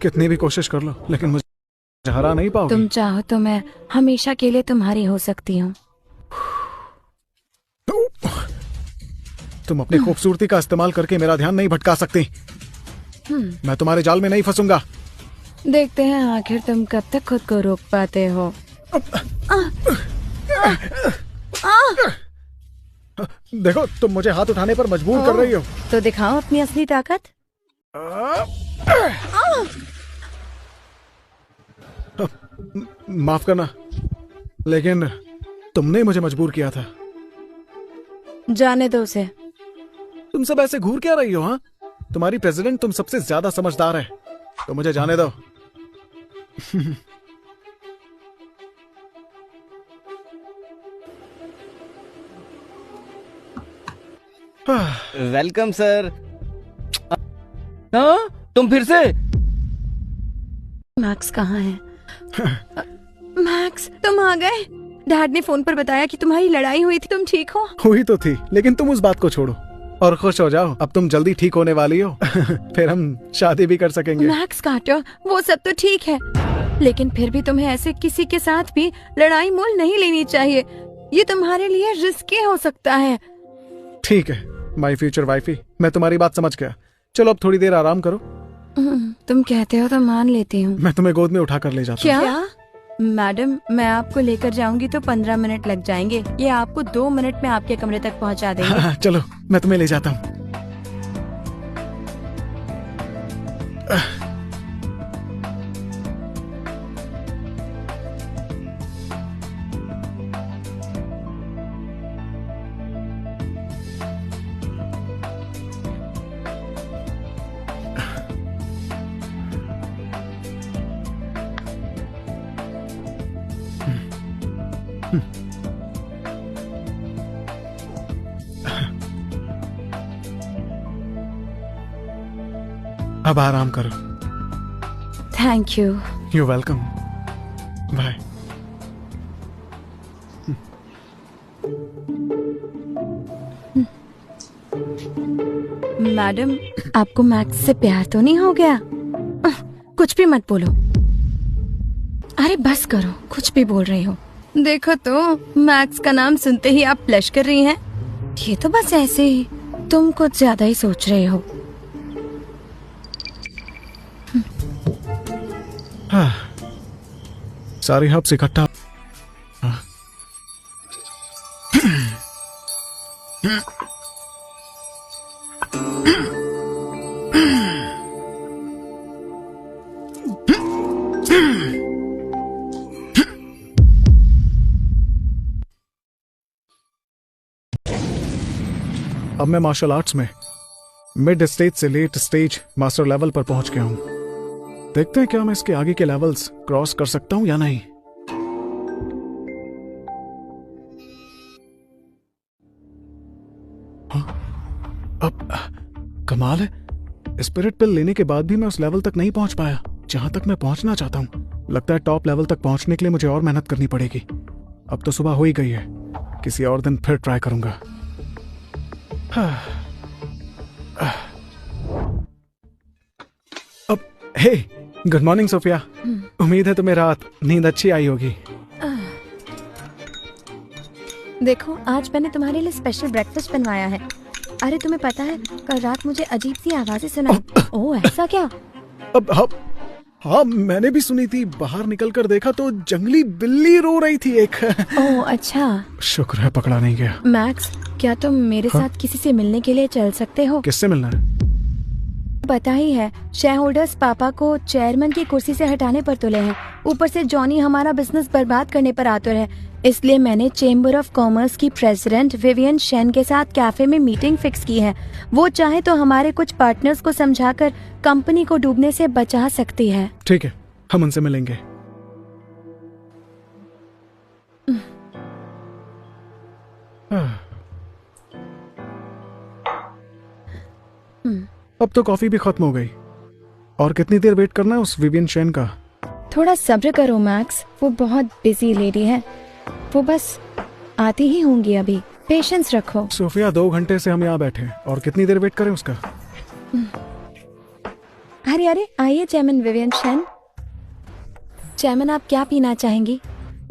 कितनी भी कोशिश कर लो लेकिन मुझे हरा नहीं पाओगे। तुम चाहो तो मैं हमेशा के लिए तुम्हारी हो सकती हूँ। तुम अपनी खूबसूरती का इस्तेमाल करके मेरा ध्यान नहीं भटका सकती। मैं तुम्हारे जाल में नहीं फंसूंगा। देखते हैं आखिर तुम कब तक खुद को रोक पाते हो। देखो तुम मुझे हाथ उठाने पर मजबूर कर रही हो। तो दिखाओ अपनी असली ताकत। माफ करना लेकिन तुमने मुझे मजबूर किया था। जाने दो उसे। तुम सब ऐसे घूर क्या रही हो? हाँ, तुम्हारी प्रेसिडेंट तुम सबसे ज्यादा समझदार है, तो मुझे जाने दो। Welcome sir. हाँ, तुम फिर से? मैक्स कहाँ है? मैक्स तुम आ गए। डैड ने फोन पर बताया कि तुम्हारी लड़ाई हुई थी। तुम ठीक हो? हुई तो थी लेकिन तुम उस बात को छोड़ो और खुश हो जाओ। अब तुम जल्दी ठीक होने वाली हो। फिर हम शादी भी कर सकेंगे। मैक्स कार्टर, वो सब तो ठीक है लेकिन फिर भी तुम्हें ऐसे किसी के साथ भी लड़ाई मोल नहीं लेनी चाहिए। ये तुम्हारे लिए रिस्की हो सकता है। ठीक है माय फ्यूचर वाइफी, मैं तुम्हारी बात समझ गया। चलो अब थोड़ी देर आराम करो। तुम कहते हो तो मान लेती हूँ। मैं तुम्हें गोद में उठा कर ले जाता हूँ। क्या? मैडम मैं आपको लेकर जाऊंगी तो 15 मिनट लग जाएंगे। ये आपको 2 मिनट में आपके कमरे तक पहुंचा देंगे। हाँ, चलो मैं तुम्हें ले जाता हूँ। अब आराम करो। Thank you. You welcome. Bye. Madam आपको मैक्स से प्यार तो नहीं हो गया? कुछ भी मत बोलो। अरे बस करो, कुछ भी बोल रही हो। देखो तो मैक्स का नाम सुनते ही आप ब्लश कर रही हैं। ये तो बस ऐसे ही, तुम कुछ ज्यादा ही सोच रहे हो। हाँ, सारी हब्स इकट्ठा। हाँ। अब मैं मार्शल आर्ट्स में मिड स्टेज से लेट स्टेज मास्टर लेवल पर पहुंच गया हूं। देखते हैं क्या मैं इसके आगे के लेवल्स क्रॉस कर सकता हूं या नहीं। हाँ, अब कमाल है, स्पिरिट पिल लेने के बाद भी मैं उस लेवल तक नहीं पहुंच पाया जहां तक मैं पहुंचना चाहता हूं। लगता है टॉप लेवल तक पहुंचने के लिए मुझे और मेहनत करनी पड़ेगी। अब तो सुबह हो ही गई है, किसी और दिन फिर ट्राई करूंगा। अब हे, गुड मॉर्निंग सोफिया। उम्मीद है तुम्हें रात नींद अच्छी आई होगी। देखो आज मैंने तुम्हारे लिए स्पेशल ब्रेकफास्ट बनवाया है। अरे तुम्हें पता है कल रात मुझे अजीब सी आवाजें सुनाई। ओह ऐसा क्या? अब हाँ मैंने भी सुनी थी। बाहर निकलकर देखा तो जंगली बिल्ली रो रही थी एक। ओह अच्छा। शुक्र है पकड़ा नहीं गया। मैक्स क्या तुम मेरे साथ किसी से मिलने के लिए चल सकते हो? किससे मिलना है? पता ही है शेयर होल्डर्स पापा को चेयरमैन की कुर्सी से हटाने पर तुले हैं। ऊपर से जॉनी हमारा बिजनेस बर्बाद करने पर आतुर है। इसलिए मैंने चेम्बर ऑफ कॉमर्स की प्रेसिडेंट विवियन शेन के साथ कैफे में मीटिंग फिक्स की है। वो चाहे तो हमारे कुछ पार्टनर्स को समझाकर कंपनी को डूबने से बचा सकती है। ठीक है, हम उनसे मिलेंगे। अब तो कॉफी भी खत्म हो गई। और कितनी देर वेट करना है उस विवियन शेन का? थोड़ा सब्र करो मैक्स, वो बहुत बिजी लेडी है। वो बस आती ही होंगी अभी, पेशेंस रखो। सोफिया 2 घंटे से हम यहाँ बैठे हैं और कितनी देर वेट करें उसका? अरे अरे आइए चेयरमैन विवियन शेन। चेयरमैन आप क्या पीना चाहेंगी?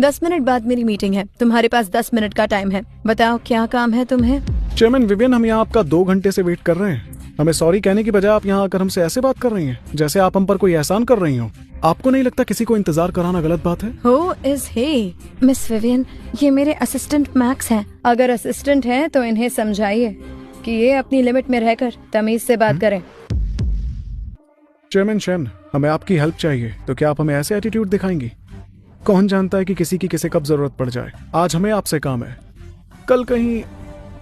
10 मिनट बाद मेरी मीटिंग है, तुम्हारे पास 10 मिनट का टाइम है, बताओ क्या काम है तुम्हें? चेयरमैन विवियन, हम यहाँ आपका 2 घंटे से वेट कर रहे हैं। हमें सॉरी कहने की बजाय आप यहाँ आकर हमसे ऐसे बात कर रही हैं जैसे आप हम पर कोई एहसान कर रही हो। आपको नहीं लगता किसी को इंतजार कराना गलत बात है? Who is he? Miss Vivian, ये मेरे असिस्टेंट मैक्स हैं। अगर असिस्टेंट हैं तो इन्हें समझाइए कि ये अपनी लिमिट में रहकर तमीज से बात करें। चेयरमैन शेन, हमें आपकी हेल्प चाहिए, तो क्या आप हमें ऐसे एटीट्यूड दिखाएंगी? कौन जानता है कि किसी की किसे कब जरूरत पड़ जाए। आज हमें आपसे काम है, कल कहीं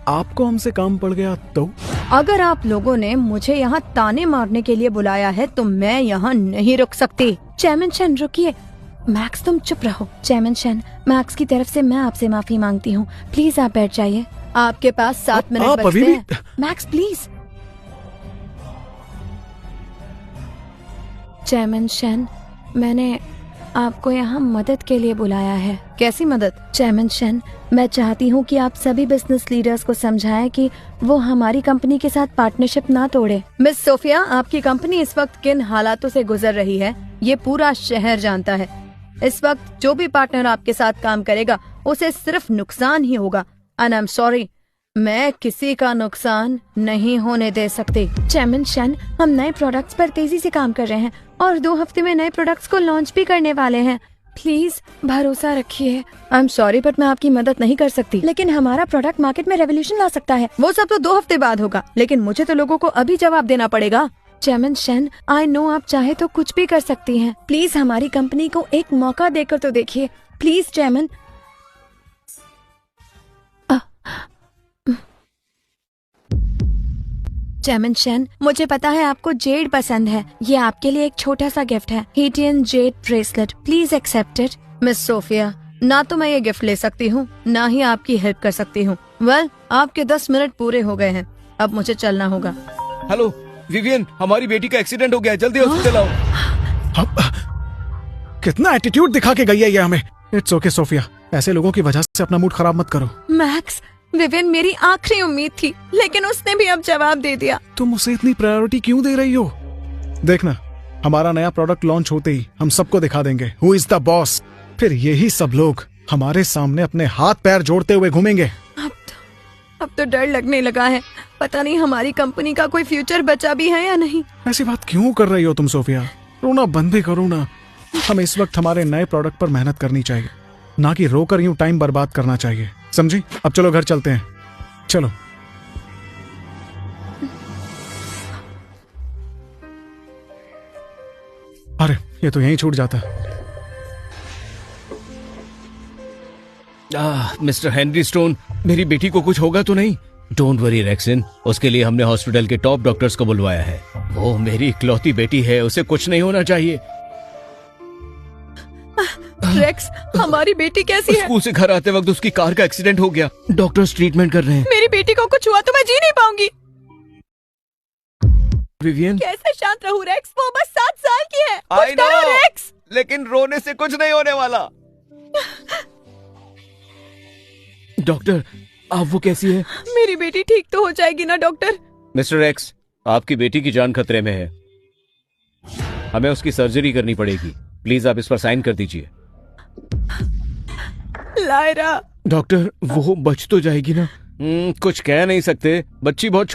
आपको हमसे काम पड़ गया तो? अगर आप लोगों ने मुझे यहाँ ताने मारने के लिए बुलाया है तो मैं यहाँ नहीं रुक सकती। चेयरमैन शेन रुकिए। मैक्स तुम चुप रहो। चेयरमैन शेन, मैक्स की तरफ से मैं आपसे माफी मांगती हूँ, प्लीज आप बैठ जाइए। आपके पास 7 मिनट आप बचते अभी भी- हैं। Max please. चेयरमैन शेन, मैंने आपको यहाँ मदद के लिए बुलाया है। कैसी मदद? चेयरमैन शेन, मैं चाहती हूँ कि आप सभी बिजनेस लीडर्स को समझाएं कि वो हमारी कंपनी के साथ पार्टनरशिप ना तोड़े। मिस सोफिया, आपकी कंपनी इस वक्त किन हालातों से गुजर रही है ये पूरा शहर जानता है। इस वक्त जो भी पार्टनर आपके साथ काम करेगा उसे सिर्फ नुकसान ही होगा। एंड आई एम सॉरी, मैं किसी का नुकसान नहीं होने दे सकती। चेयरमैन शेन, हम नए प्रोडक्ट्स पर तेजी से काम कर रहे हैं और 2 हफ्ते में नए प्रोडक्ट्स को लॉन्च भी करने वाले हैं। प्लीज भरोसा रखिए। आई एम सॉरी बट मैं आपकी मदद नहीं कर सकती, लेकिन हमारा प्रोडक्ट मार्केट में रेवोल्यूशन ला सकता है। वो सब तो 2 हफ्ते बाद होगा, लेकिन मुझे तो लोगों को अभी जवाब देना पड़ेगा। चेयरमैन शेन, आई नो आप चाहे तो कुछ भी कर सकती हैं। प्लीज हमारी कंपनी को एक मौका देकर तो देखिए। Please chairman. चेयरमैन शेन, मुझे पता है आपको जेड पसंद है। ये आपके लिए एक छोटा सा गिफ्ट है, Hetian jade bracelet. Please accept it. Miss Sophia, ना तो मैं ये गिफ्ट ले सकती हूँ, ना ही आपकी हेल्प कर सकती हूँ। वेल, आपके 10 मिनट पूरे हो गए हैं, अब मुझे चलना होगा। हेलो विवियन, हमारी बेटी का एक्सीडेंट हो गया है, जल्दी हॉस्पिटल आओ। कितना एटीट्यूड दिखा के गई है ये हमें। इट्स ओके सोफिया, ऐसे लोगों की वजह से अपना मूड खराब मत करो। मैक्स, विवियन मेरी आखिरी उम्मीद थी, लेकिन उसने भी अब जवाब दे दिया। तुम उसे इतनी प्रायोरिटी क्यों दे रही हो? देखना, हमारा नया प्रोडक्ट लॉन्च होते ही हम सबको दिखा देंगे हु इज द बॉस। फिर यही सब लोग हमारे सामने अपने हाथ पैर जोड़ते हुए घूमेंगे। अब तो डर लगने लगा है, पता नहीं हमारी कंपनी का कोई फ्यूचर बचा भी है या नहीं। ऐसी बात क्यों कर रही हो तुम सोफिया? रोना बंद भी करो ना। हमें इस वक्त हमारे नए प्रोडक्ट पर मेहनत करनी चाहिए, ना कि रोकर यूं टाइम बर्बाद करना चाहिए, समझी? अब चलो घर चलते हैं, चलो। अरे ये तो यहीं छूट जाता। मिस्टर हेनरी स्टोन, मेरी बेटी को कुछ होगा तो नहीं? डोंट वरी रेक्सिन, उसके लिए हमने हॉस्पिटल के टॉप डॉक्टर्स को बुलवाया है। वो मेरी इकलौती बेटी है, उसे कुछ नहीं होना चाहिए। रेक्स, हमारी बेटी कैसी है? स्कूल से घर आते वक्त उसकी कार का एक्सीडेंट हो गया, डॉक्टर्स ट्रीटमेंट कर रहे हैं। मेरी बेटी को कुछ हुआ तो मैं जी नहीं पाऊंगी। विवियन, कैसे शांत रहूं रेक्स, वो बस 7 साल की है। I कुछ करो know, रेक्स। लेकिन रोने से कुछ नहीं होने वाला। डॉक्टर, आप वो कैसी है? मेरी बेटी ठीक तो हो जाएगी ना डॉक्टर? मिस्टर एक्स, आपकी बेटी की जान खतरे में है, हमें उसकी सर्जरी करनी पड़ेगी। प्लीज आप इस पर साइन कर दीजिए। लायरा। डॉक्टर, वो बच तो जाएगी ना? कुछ कह नहीं सकते, बच्ची बहुत